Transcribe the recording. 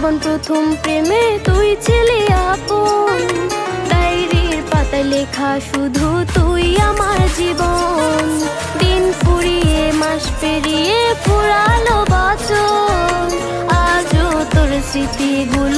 জীবন প্রথম প্রেমে তুই ছিলি আপন, ডায়েরির পাতায় লেখা শুধু তুই আমার জীবন। দিন ফুরিয়ে মাস পেরিয়ে ফুরালো বছর, আজও তোর স্মৃতিগুলো